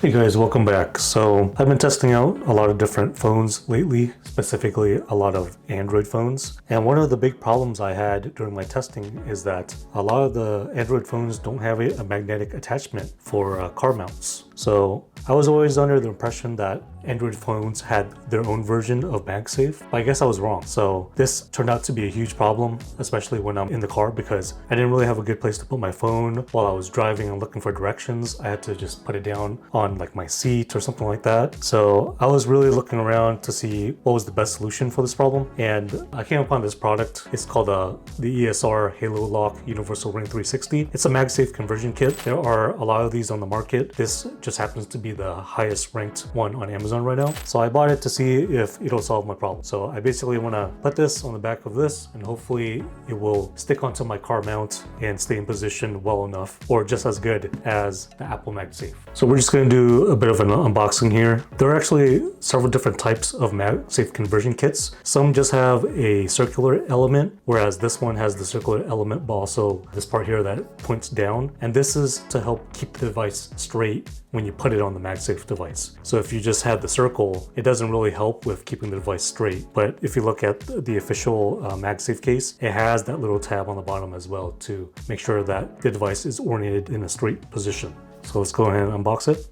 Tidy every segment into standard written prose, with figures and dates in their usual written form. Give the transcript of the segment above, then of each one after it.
Hey guys, welcome back. So I've been testing out a lot of different phones lately, specifically a lot of Android phones. And one of the big problems I had during my testing is that a lot of the Android phones don't have a magnetic attachment for car mounts. So I was always under the impression that Android phones had their own version of Magsafe, but I guess I was wrong. So this turned out to be a huge problem, especially when I'm in the car, because I didn't really have a good place to put my phone while I was driving and looking for directions. I had to just put it down on like my seat or something like that. So I was really looking around to see what was the best solution for this problem, and I came upon this product. It's called the ESR HaloLock Universal Ring 360. It's a Magsafe conversion kit. There are a lot of these on the market. This just happens to be the highest ranked one on Amazon right now. So I bought it to see if it'll solve my problem. So I basically want to put this on the back of this, and hopefully it will stick onto my car mount and stay in position well enough, or just as good as the Apple Magsafe. So we're just going to do a bit of an unboxing here. There are actually several different types of Magsafe conversion kits. Some just have a circular element, whereas this one has the circular element but also this part here that points down. And this is to help keep the device straight when you put it on the Magsafe device. So if you just had the circle, it doesn't really help with keeping the device straight. But if you look at the official Magsafe case, it has that little tab on the bottom as well to make sure that the device is oriented in a straight position. So let's go ahead and unbox it.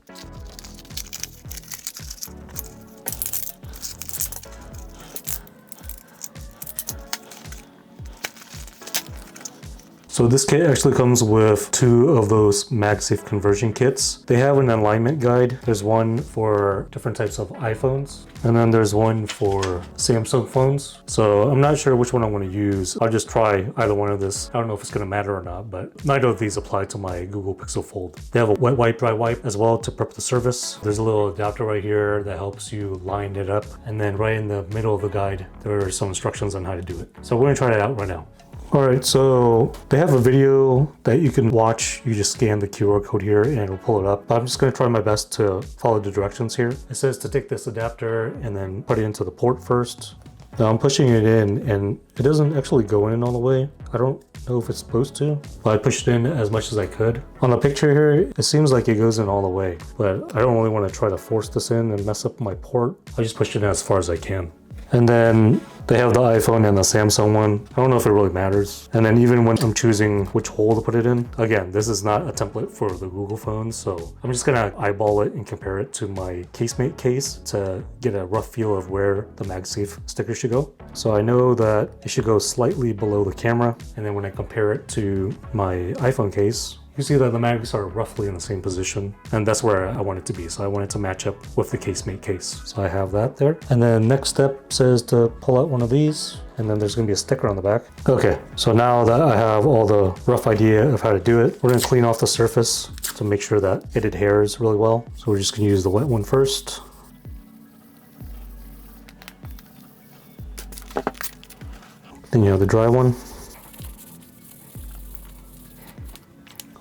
So this kit actually comes with two of those Magsafe conversion kits. They have an alignment guide. There's one for different types of iPhones, and then there's one for Samsung phones. So I'm not sure which one I'm going to use. I'll just try either one of this. I don't know if it's going to matter or not, but neither of these apply to my Google Pixel Fold. They have a wet wipe, dry wipe as well to prep the surface. There's a little adapter right here that helps you line it up. And then right in the middle of the guide, there are some instructions on how to do it. So we're going to try it out right now. Alright, so they have a video that you can watch. You just scan the QR code here and it'll pull it up. But I'm just going to try my best to follow the directions here. It says to take this adapter and then put it into the port first. Now I'm pushing it in and it doesn't actually go in all the way. I don't know if it's supposed to, but I pushed it in as much as I could. On the picture here, it seems like it goes in all the way, but I don't really want to try to force this in and mess up my port. I just pushed it in as far as I can. And then they have the iPhone and the Samsung one. I don't know if it really matters. And then even when I'm choosing which hole to put it in, again, this is not a template for the Google phone, so I'm just gonna eyeball it and compare it to my Casemate case to get a rough feel of where the Magsafe sticker should go. So I know that it should go slightly below the camera, and then when I compare it to my iPhone case, you see that the mags are roughly in the same position, and that's where I want it to be. So I want it to match up with the Casemate case. So I have that there. And then next step says to pull out one of these, and then there's gonna be a sticker on the back. Okay, so now that I have all the rough idea of how to do it, we're gonna clean off the surface to make sure that it adheres really well. So we're just gonna use the wet one first. Then you have the dry one.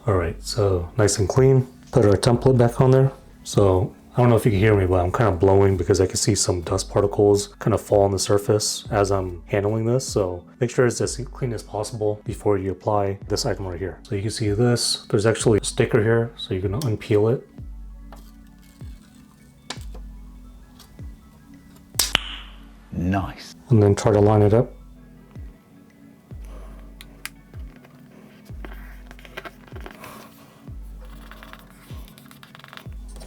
All right, so nice and clean. Put our template back on there. So I don't know if you can hear me, but I'm kind of blowing because I can see some dust particles kind of fall on the surface as I'm handling this. So make sure it's as clean as possible before you apply this item right here. So you can see this, there's actually a sticker here, so you're gonna unpeel it. Nice. And then try to line it up.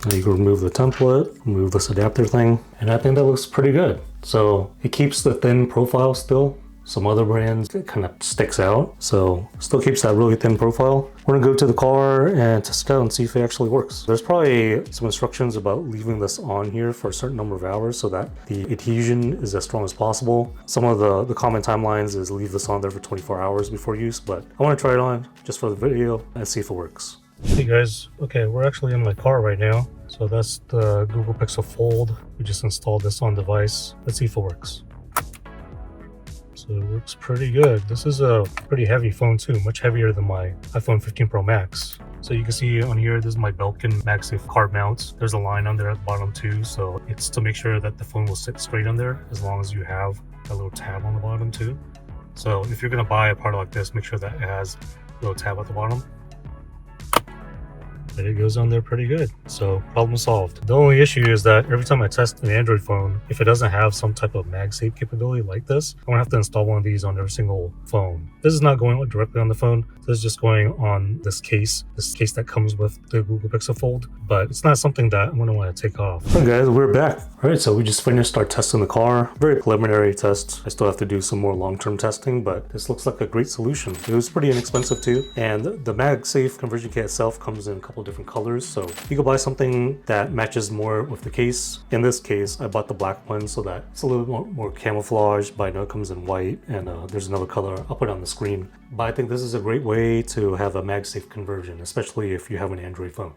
Now you can remove the template, remove this adapter thing, and I think that looks pretty good. So it keeps the thin profile still. Some other brands, it kind of sticks out. So still keeps that really thin profile. We're gonna go to the car and test it out and see if it actually works. There's probably some instructions about leaving this on here for a certain number of hours so that the adhesion is as strong as possible. Some of the common timelines is leave this on there for 24 hours before use, but I wanna try it on just for the video and see if it works. Hey guys, okay, we're actually in my car right now. So that's the Google Pixel Fold. We just installed this on device. Let's see if it works. So it works pretty good. This is a pretty heavy phone too, much heavier than my iPhone 15 Pro Max. So you can see on here, this is my Belkin Magsafe card mounts. There's a line on there at the bottom too. So it's to make sure that the phone will sit straight on there as long as you have a little tab on the bottom too. So if you're gonna buy a part like this, make sure that it has a little tab at the bottom. and it goes on there pretty good. So problem solved. The only issue is that every time I test an Android phone, if it doesn't have some type of MagSafe capability like this, I'm gonna have to install one of these on every single phone. This is not going directly on the phone. This is just going on this case that comes with the Google Pixel Fold, but it's not something that I'm gonna want to take off. All right, guys, we're back. All right, so we just finished our test in the car. Very preliminary test. I still have to do some more long-term testing, but this looks like a great solution. It was pretty inexpensive too, and the MagSafe conversion kit itself comes in a couple different colors, so you can buy something that matches more with the case. In this case, I bought the black one so that it's a little bit more camouflage, but I know it comes in white, and there's another color I'll put on the screen. But I think this is a great way to have a MagSafe conversion, especially if you have an Android phone.